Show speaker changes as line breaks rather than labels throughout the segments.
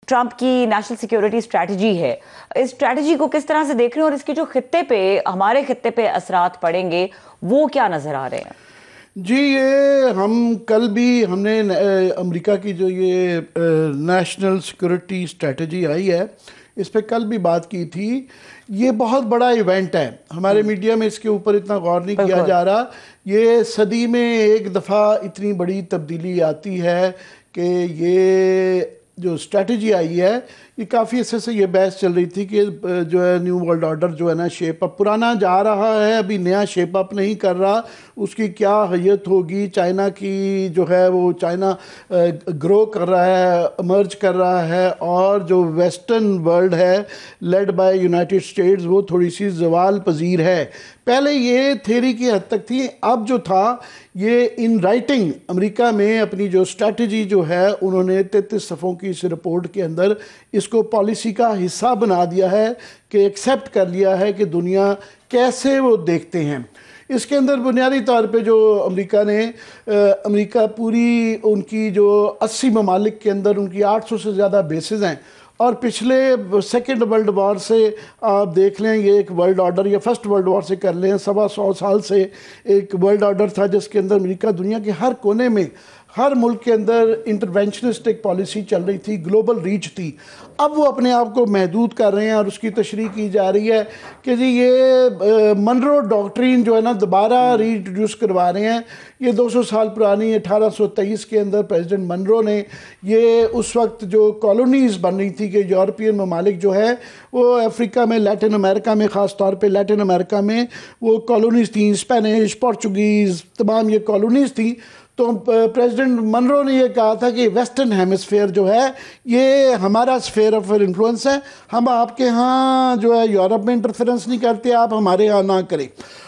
Trump کی national security strategy ہے، اس strategy کو کس طرح سے دیکھ رہے ہیں اور اس کے جو خطے پہ ہمارے خطے پہ اثرات پڑیں گے وہ کیا نظر آ رہے ہیں؟
جی یہ کل بھی ہم نے امریکہ کی جو یہ نیشنل سیکورٹی اسٹریٹجی آئی ہے اس پہ کل بھی بات کی تھی. یہ بہت بڑا ایونٹ ہے، ہمارے میڈیا میں اس کے اوپر اتنا غور نہیں کیا جا رہا. یہ صدی میں ایک دفعہ اتنی بڑی تبدیلی آتی ہے کہ یہ جو اسٹریٹجی آئی ہے، یہ کافی عرصے سے یہ بحث چل رہی تھی کہ جو ہے نیو ورلڈ آرڈر جو ہے نا شیپ اپ پرانا جا رہا ہے، ابھی نیا شیپ اپ نہیں کر رہا، اس کی کیا حیت ہوگی. چائنا کی جو ہے وہ چائنا گرو کر رہا ہے، امرج کر رہا ہے، اور جو ویسٹرن ورلڈ ہے لیڈ بائی یونائٹڈ اسٹیٹس وہ تھوڑی سی زوال پذیر ہے. پہلے یہ تھیری کی حد تک تھی، اب جو تھا یہ ان رائٹنگ امریکہ میں اپنی جو اسٹریٹجی جو ہے انہوں نے 33 صفحوں کی اس رپورٹ کے اندر اس کو پالیسی کا حصہ بنا دیا ہے کہ ایکسیپٹ کر لیا ہے کہ دنیا کیسے وہ دیکھتے ہیں. اس کے اندر بنیادی طور پہ جو امریکہ پوری ان کی جو 80 ممالک کے اندر ان کی 800 سے زیادہ بیسز ہیں، اور پچھلے سیکنڈ ورلڈ وار سے آپ دیکھ لیں یہ ایک ورلڈ آرڈر یا فرسٹ ورلڈ وار سے کر لیں 125 سال سے ایک ورلڈ آرڈر تھا جس کے اندر امریکہ دنیا کے ہر کونے میں ہر ملک کے اندر انٹرونشنسٹ ایک پالیسی چل رہی تھی، گلوبل ریچ تھی. اب وہ اپنے آپ کو محدود کر رہے ہیں اور اس کی تشریح کی جا رہی ہے کہ جی یہ منرو ڈاکٹرین جو ہے نا دوبارہ ری انٹروڈیوس کروا رہے ہیں. یہ 200 سال پرانی 1823 کے اندر پریزیڈنٹ منرو نے یہ اس وقت جو کالونیز بن رہی تھی کہ یورپین ممالک جو ہے وہ افریقہ میں، لیٹن امریکہ میں، خاص طور پہ لیٹن امریکہ میں وہ کالونیز تھیں، اسپینش، پورچوگیز، تمام یہ کالونیز تھیں. تو پریزیڈنٹ منرو نے یہ کہا تھا کہ ویسٹرن ہیمسفیئر جو ہے یہ ہمارا سفیر آف انفلوئنس ہے، ہم آپ کے ہاں جو ہے یورپ میں انٹرفیرنس نہیں کرتے، آپ ہمارے ہاں نہ کریں.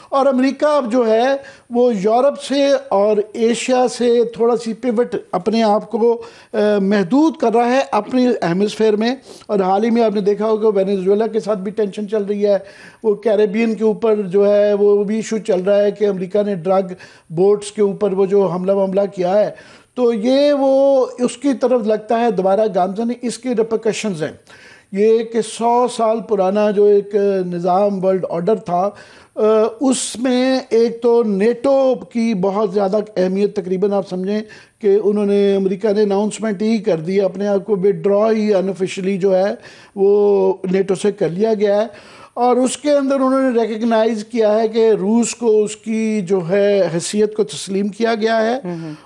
اور امریکہ اب جو ہے وہ یورپ سے اور ایشیا سے تھوڑا سی پیوٹ اپنے آپ کو محدود کر رہا ہے اپنی ہیمسفیئر میں. اور حال ہی میں آپ نے دیکھا ہوگا وینیزویلا کے ساتھ بھی ٹینشن چل رہی ہے، وہ کیریبین کے اوپر جو ہے وہ بھی ایشو چل رہا ہے کہ امریکہ نے ڈرگ بوٹس کے اوپر وہ جو حملہ کیا ہے. تو یہ وہ اس کی طرف لگتا ہے دوبارہ گامزن. اس کے ریپرکشنز ہیں یہ کہ 100 سال پرانا جو ایک نظام ورلڈ آرڈر تھا اس میں ایک تو نیٹو کی بہت زیادہ اہمیت، تقریباً آپ سمجھیں کہ انہوں نے امریکہ نے اناؤنسمنٹ ہی کر دی اپنے آپ کو وڈرا ہی انآفیشلی جو ہے وہ نیٹو سے کر لیا گیا ہے. اور اس کے اندر انہوں نے ریکگنائز کیا ہے کہ روس کو اس کی جو ہے حیثیت کو تسلیم کیا گیا ہے،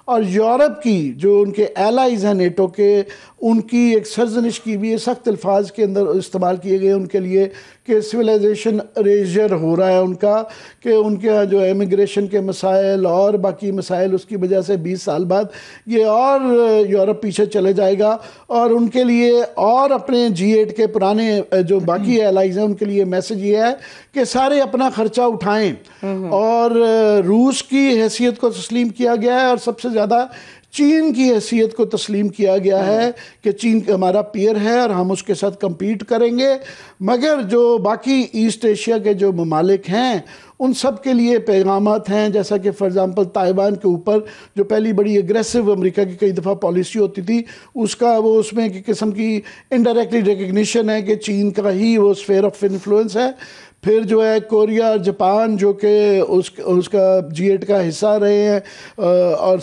اور یورپ کی جو ان کے ایلائز ہیں نیٹو کے ان کی ایک سرزنش کی بھی سخت الفاظ کے اندر استعمال کیے گئے ان کے لیے کہ سویلائزیشن اریجر ہو رہا ہے ان کا، کہ ان کے جو امیگریشن کے مسائل اور باقی مسائل اس کی وجہ سے 20 سال بعد یہ اور یورپ پیچھے چلے جائے گا. اور ان کے لیے اور اپنے G8 کے پرانے جو باقی ایلائز ہیں ان کے لیے میسج یہ ہے کہ سارے اپنا خرچہ اٹھائیں. اور روس کی حیثیت کو تسلیم کیا گیا ہے اور سب سے زیادہ چین کی حیثیت کو تسلیم کیا گیا ہے کہ چین ہمارا پیئر ہے اور ہم اس کے ساتھ کمپیٹ کریں گے. مگر جو باقی ایسٹ ایشیا کے جو ممالک ہیں ان سب کے لیے پیغامات ہیں، جیسا کہ فار ایگزامپل تائیوان کے اوپر جو پہلی بڑی اگریسو امریکہ کی کئی دفعہ پالیسی ہوتی تھی اس کا وہ اس میں ایک قسم کی انڈائریکٹلی ریکگنیشن ہے کہ چین کا ہی وہ اسفیئر آف انفلوئنس ہے. پھر جو ہے کوریا اور جاپان جو کہ اس کا G8 کا حصہ رہے ہیں اور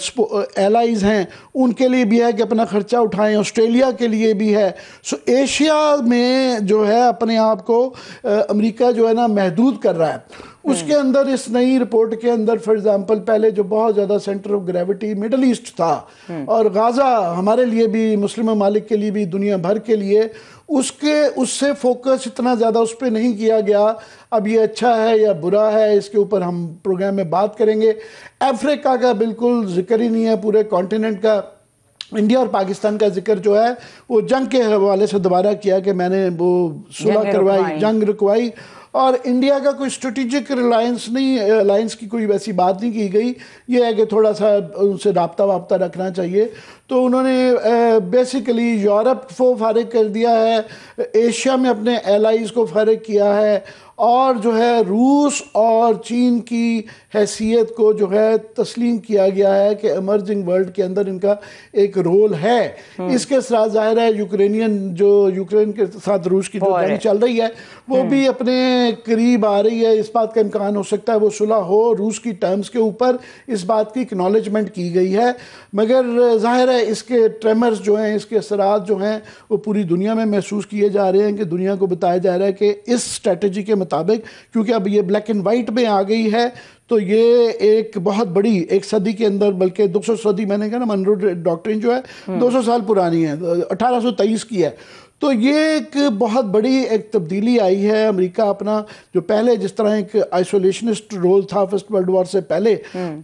ایلائز ہیں ان کے لیے بھی ہے کہ اپنا خرچہ اٹھائیں. آسٹریلیا کے لیے بھی ہے. سو ایشیا میں جو ہے اپنے آپ کو امریکہ جو ہے نا محدود کر رہا ہے. اس کے اندر اس نئی رپورٹ کے اندر فار ایگزامپل پہلے جو بہت زیادہ centre of gravity Middle East تھا اور غازہ ہمارے لیے بھی، مسلم ممالک کے لیے بھی، دنیا بھر کے لیے اس سے فوکس اتنا زیادہ اس پہ نہیں کیا گیا. اب یہ اچھا ہے یا برا ہے اس کے اوپر ہم پروگرام میں بات کریں گے. افریقہ کا بالکل ذکر ہی نہیں ہے پورے کانٹیننٹ کا. انڈیا اور پاکستان کا ذکر جو ہے وہ جنگ کے حوالے سے دوبارہ کیا کہ میں نے وہ صلح کروائی، جنگ رکوائی. اور انڈیا کا کوئی اسٹریٹجک الائنس کی کوئی ویسی بات نہیں کی گئی. یہ ہے کہ تھوڑا سا ان سے رابطہ رکھنا چاہیے. تو انہوں نے بیسیکلی یورپ کو فارغ کر دیا ہے, ایشیا میں اپنے ایلائز کو فارغ کیا ہے, اور جو ہے روس اور چین کی حیثیت کو جو ہے تسلیم کیا گیا ہے کہ ایمرجنگ ورلڈ کے اندر ان کا ایک رول ہے. اس کے ساتھ ظاہر ہے یوکرین کے ساتھ روس کی جو جنگ چل رہی ہے وہ بھی اپنے قریب آ رہی ہے. اس بات کا امکان ہو سکتا ہے وہ صلح ہو روس کی ٹرمز کے اوپر, اس بات کی اکنالجمنٹ کی گئی ہے. مگر ظاہر ہے اس کے ٹریمرز جو ہیں, اس کے اثرات جو ہیں وہ پوری دنیا میں محسوس کیے جا رہے ہیں, کہ دنیا کو بتایا جا رہا ہے کہ اس اسٹریٹجی کے مطابق, کیونکہ اب یہ بلیک اینڈ وائٹ میں آ گئی ہے, تو یہ ایک بہت بڑی ایک صدی کے اندر, بلکہ 200 صدی, میں نے کہا نا منرو ڈاکٹرین جو ہے 200 سال پرانی ہے, 1823 کی ہے. تو یہ ایک بہت بڑی ایک تبدیلی آئی ہے. امریکہ اپنا جو پہلے جس طرح ایک آئسولیشنسٹ رول تھا فرسٹ ورلڈ وار سے پہلے,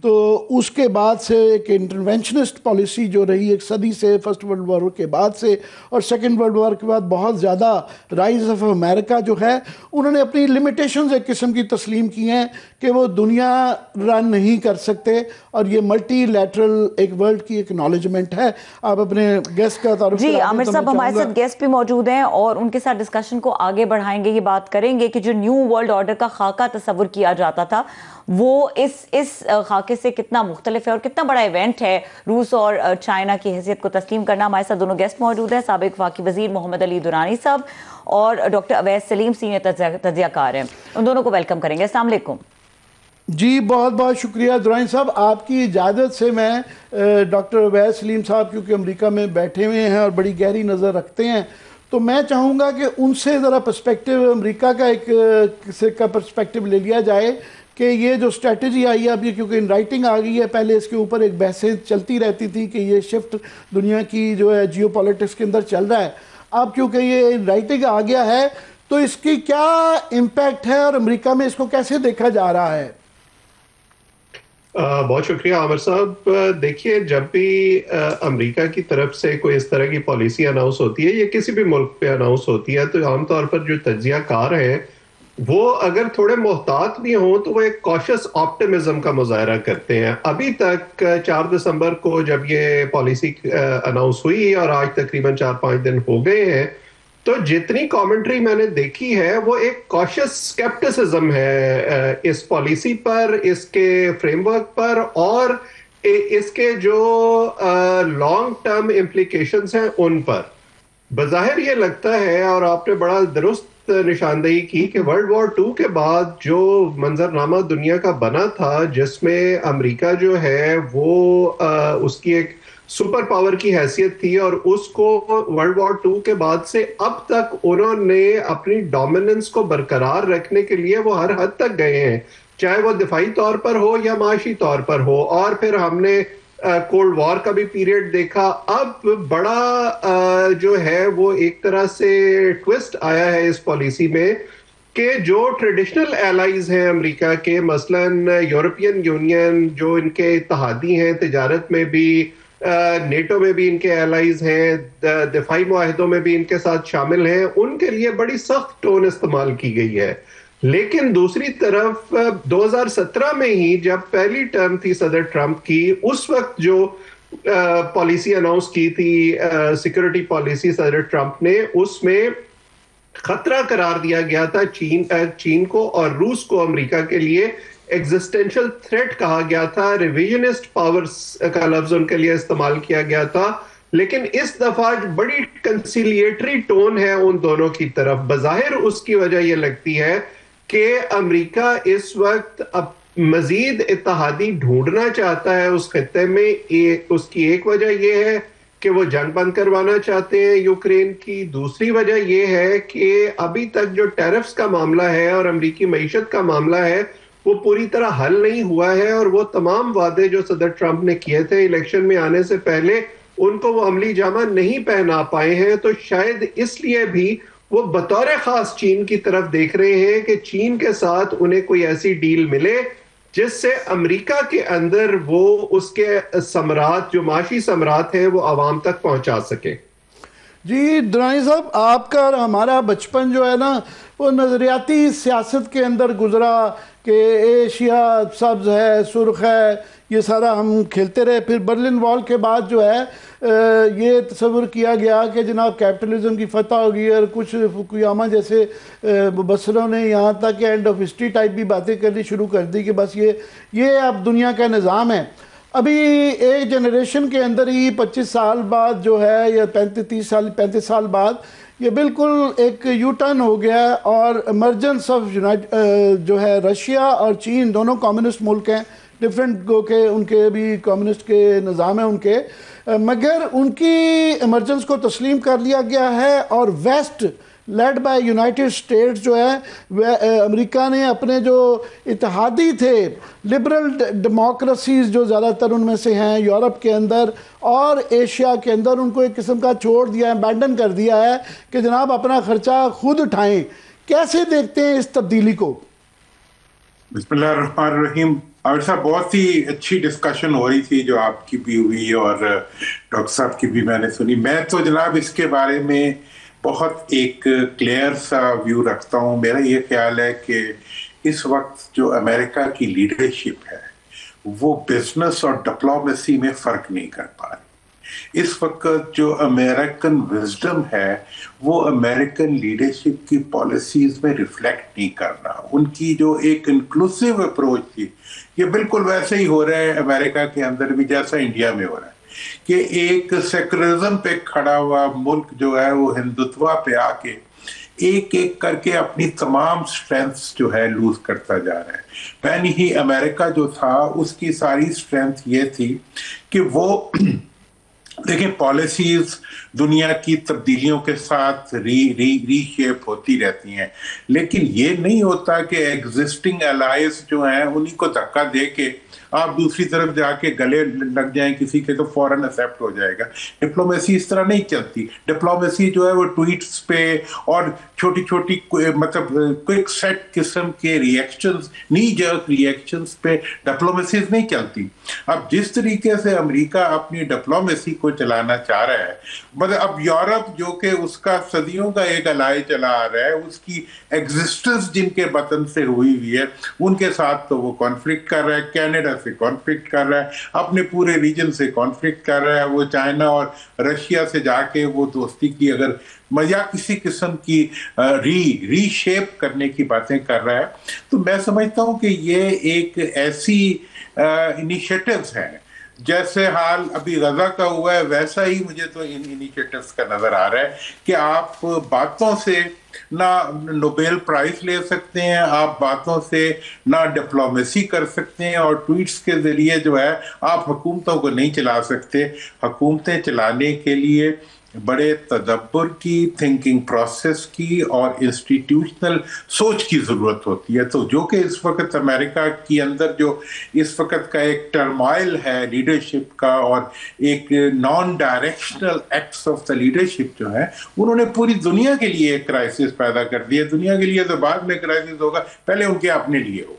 تو اس کے بعد سے ایک انٹرونشنسٹ پالیسی جو رہی ایک صدی سے, فرسٹ ورلڈ وار کے بعد سے, اور سیکنڈ ورلڈ وار کے بعد بہت زیادہ رائز آف امریکہ جو ہے, انہوں نے اپنی لمیٹیشنز ایک قسم کی تسلیم کی ہیں کہ وہ دنیا رن نہیں کر سکتے, اور یہ ملٹی لیٹرل ایک ورلڈ کی اکنالجمنٹ ہے. آپ اپنے گیسٹ کا تعارف
جی عامر صاحب, ہمارے ساتھ گیسٹ بھی موجود ہیں اور ان کے ساتھ ڈسکشن کو آگے بڑھائیں گے. یہ بات کریں گے کہ جو نیو ورلڈ آرڈر کا خاکہ تصور کیا جاتا تھا وہ اس خاکے سے کتنا مختلف ہے اور کتنا بڑا ایونٹ ہے روس اور چائنا کی حیثیت کو تسلیم کرنا. ہمارے ساتھ دونوں گیسٹ موجود ہیں, سابق وفاقی وزیر محمد علی درانی صاحب اور ڈاکٹر اویس سلیم سینئر تجزیہ کار ہیں. ان دونوں کو ویلکم کریں گے. السلام علیکم.
جی بہت بہت شکریہ درانی صاحب. آپ کی اجازت سے میں ڈاکٹر اویس سلیم صاحب کیونکہ امریکہ میں بیٹھے ہوئے ہیں اور بڑی گہری نظر رکھتے ہیں, تو میں چاہوں گا کہ ان سے ذرا پرسپیکٹیو امریکہ کا ایک پرسپیکٹیو لے لیا جائے کہ یہ جو اسٹریٹجی آئی ہے اب, یہ کیونکہ ان رائٹنگ آ گئی ہے, پہلے اس کے اوپر ایک بحثیں چلتی رہتی تھی کہ یہ شفٹ دنیا کی جو ہے جیو پالیٹکس کے اندر چل رہا ہے. اب کیونکہ یہ ان رائٹنگ آ گیا ہے تو اس کی کیا امپیکٹ ہے اور امریکہ میں اس کو کیسے دیکھا جا رہا ہے؟
بہت شکریہ عامر صاحب. دیکھیے, جب بھی امریکہ کی طرف سے کوئی اس طرح کی پالیسی اناؤنس ہوتی ہے یا کسی بھی ملک پہ اناؤنس ہوتی ہے, تو عام طور پر جو تجزیہ کار ہیں وہ اگر تھوڑے محتاط بھی ہوں تو وہ ایک کوشس آپٹیمزم کا مظاہرہ کرتے ہیں. ابھی تک 4 دسمبر کو جب یہ پالیسی اناؤنس ہوئی اور آج تقریباً 4-5 دن ہو گئے ہیں, تو جتنی کامنٹری میں نے دیکھی ہے وہ ایک کوشس سکیپٹسزم ہے اس پالیسی پر, اس کے فریم ورک پر, اور اس کے جو لانگ ٹرم امپلیکیشنز ہیں ان پر. بظاہر یہ لگتا ہے, اور آپ نے بڑا درست نشاندہی کی, کہ ورلڈ وار 2 کے بعد جو منظرنامہ دنیا کا بنا تھا جس میں امریکہ جو ہے وہ اس کی ایک سپر پاور کی حیثیت تھی, اور اس کو ورلڈ وار 2 کے بعد سے اب تک انہوں نے اپنی ڈومیننس کو برقرار رکھنے کے لیے وہ ہر حد تک گئے ہیں, چاہے وہ دفاعی طور پر ہو یا معاشی طور پر ہو. اور پھر ہم نے کولڈ وار کا بھی پیریڈ دیکھا. اب بڑا جو ہے وہ ایک طرح سے ٹوسٹ آیا ہے اس پالیسی میں کہ جو ٹریڈیشنل ایلائز ہیں امریکہ کے, مثلاً یورپین یونین جو ان کے اتحادی ہیں تجارت میں بھی, نیٹو میں بھی ان کے ایلائز ہیں, دفاعی معاہدوں میں بھی ان کے ساتھ شامل ہیں, ان کے لیے بڑی سخت ٹون استعمال کی گئی ہے. لیکن دوسری طرف 2017 میں ہی جب پہلی ٹرم تھی صدر ٹرمپ کی, اس وقت جو پالیسی اناؤنس کی تھی سیکورٹی پالیسی صدر ٹرمپ نے, اس میں خطرہ قرار دیا گیا تھا چین کو اور روس کو امریکہ کے لیے ایگزسٹینشل تھریٹ کہا گیا تھا. ریویژنسٹ پاورز کا لفظ ان کے لیے استعمال کیا گیا تھا. لیکن اس دفعہ بڑی کنسیلیٹری ٹون ہے ان دونوں کی طرف. بظاہر اس کی وجہ یہ لگتی ہے کہ امریکہ اس وقت اب مزید اتحادی ڈھونڈنا چاہتا ہے اس خطے میں. اس کی ایک وجہ یہ ہے کہ وہ جنگ بند کروانا چاہتے ہیں یوکرین کی. دوسری وجہ یہ ہے کہ ابھی تک جو ٹیرفز کا معاملہ ہے اور امریکی معیشت کا معاملہ ہے وہ پوری طرح حل نہیں ہوا ہے, اور وہ تمام وعدے جو صدر ٹرمپ نے کیے تھے الیکشن میں آنے سے پہلے ان کو وہ عملی جامہ نہیں پہنا پائے ہیں. تو شاید اس لیے بھی وہ بطور خاص چین کی طرف دیکھ رہے ہیں کہ چین کے ساتھ انہیں کوئی ایسی ڈیل ملے جس سے امریکہ کے اندر وہ اس کے ثمرات جو معاشی ثمرات ہیں وہ عوام تک پہنچا سکے.
جی درانی صاحب، آپ کا اور ہمارا بچپن جو ہے نا وہ نظریاتی سیاست کے اندر گزرا کہ ایشیا سبز ہے، سرخ ہے، یہ سارا ہم کھیلتے رہے. پھر برلن وال کے بعد جو ہے یہ تصور کیا گیا کہ جناب کیپٹلزم کی فتح ہوگی، اور کچھ فکویاما جیسے مبصروں نے یہاں تک کہ اینڈ آف ہسٹری ٹائپ بھی باتیں کرنی شروع کر دی کہ بس یہ اب دنیا کا نظام ہے. ابھی ایک جنریشن کے اندر ہی 25 سال بعد جو ہے یا 35 سال بعد یہ بالکل ایک یو ٹرن ہو گیا ہے، اور ایمرجنس آف جو ہے رشیا اور چین دونوں کمیونسٹ ملک ہیں، ڈیفرنٹ گو کہ ان کے بھی کمیونسٹ کے نظام ہیں ان کے، مگر ان کی ایمرجنس کو تسلیم کر لیا گیا ہے. اور west led by United States جو ہے، امریکہ نے اپنے جو اتحادی تھے لبرل ڈیموکریسیز جو زیادہ تر ان میں سے ہیں یورپ کے اندر اور ایشیا کے اندر، ان کو ایک قسم کا چھوڑ دیا ہے، ابینڈن کر دیا ہے کہ جناب اپنا خرچہ خود اٹھائیں. کیسے دیکھتے ہیں اس تبدیلی کو؟
بسم اللہ الرحمن الرحیم. عامر صاحب، بہت ہی اچھی ڈسکشن ہو رہی تھی جو آپ کی بھی ہوئی اور ڈاکٹر صاحب کی بھی میں نے سنی. میں تو جناب اس کے بارے میں بہت ایک کلیئر سا ویو رکھتا ہوں. میرا یہ خیال ہے کہ اس وقت جو امریکہ کی لیڈرشپ ہے وہ بزنس اور ڈپلومیسی میں فرق نہیں کر پا رہی. اس وقت جو امریکن وزڈم ہے وہ امریکن لیڈرشپ کی پالیسیز میں ریفلیکٹ نہیں کر رہا. ان کی جو ایک انکلوسیو اپروچ تھی یہ بالکل ویسے ہی ہو رہا ہے امریکہ کے اندر بھی جیسا انڈیا میں ہو رہا ہے کہ ایک سیکولرزم پہ کھڑا ہوا ملک جو ہے وہ ہندوتوا پہ آ کے ایک ایک کر کے اپنی تمام سٹرینتھس جو ہے لوز کرتا جا رہا ہے. پہلے ہی امریکہ جو تھا اس کی ساری سٹرینتھ یہ تھی کہ وہ دیکھیں پالیسیز دنیا کی تبدیلیوں کے ساتھ ری شیپ ہوتی رہتی ہیں، لیکن یہ نہیں ہوتا کہ ایگزسٹنگ الائز جو ہیں انہی کو دھکا دے کے آپ دوسری طرف جا کے گلے لگ جائیں کسی کے تو فوراً ایکسیپٹ ہو جائے گا. ڈپلومیسی اس طرح نہیں چلتی. ڈپلومیسی جو ہے وہ ٹویٹس پہ اور چھوٹی چھوٹی مطلب کوئک سیٹ قسم کے ریئیکشنز، نی جرک ریئیکشنز پہ ڈپلومیسیز نہیں چلتی. اب جس طریقے سے امریکہ اپنی ڈپلومیسی کو چلانا چاہ رہا ہے، مطلب اب یورپ جو کہ اس کا صدیوں کا ایک الائی چلا آ رہا ہے، اس کی ایگزسٹنس جن کے وطن سے ہوئی ہے ان کے ساتھ تو وہ کانفلکٹ کر رہا ہے، کینیڈا سے کانفلکٹ کر رہا ہے، اپنے پورے ریجن سے کانفلکٹ کر رہا ہے، وہ چائنا اور رشیا سے جا کے وہ دوستی کی اگر یا کسی قسم کی ری شیپ کرنے کی باتیں کر رہا ہے. تو میں سمجھتا ہوں کہ یہ ایک ایسی انیشیٹوز ہیں جیسے حال ابھی غزہ کا ہوا ہے ویسا ہی مجھے تو ان انیشیٹوز کا نظر آ رہا ہے کہ آپ باتوں سے نہ نوبیل پرائز لے سکتے ہیں، آپ باتوں سے نہ ڈپلومیسی کر سکتے ہیں، اور ٹویٹس کے ذریعے جو ہے آپ حکومتوں کو نہیں چلا سکتے. حکومتیں چلانے کے لیے بڑے تدبر کی، تھنکنگ پروسیس کی اور انسٹیٹیوشنل سوچ کی ضرورت ہوتی ہے. تو جو کہ اس وقت امریکہ کی اندر جو اس وقت کا ایک ٹرمائل ہے لیڈرشپ کا اور ایک naan directional acts of the leadership جو ہے انہوں نے پوری دنیا کے لیے ایک کرائسس پیدا کر دی ہے. دنیا کے لیے تو بعد میں کرائسس ہوگا، پہلے ان کے اپنے لیے ہو.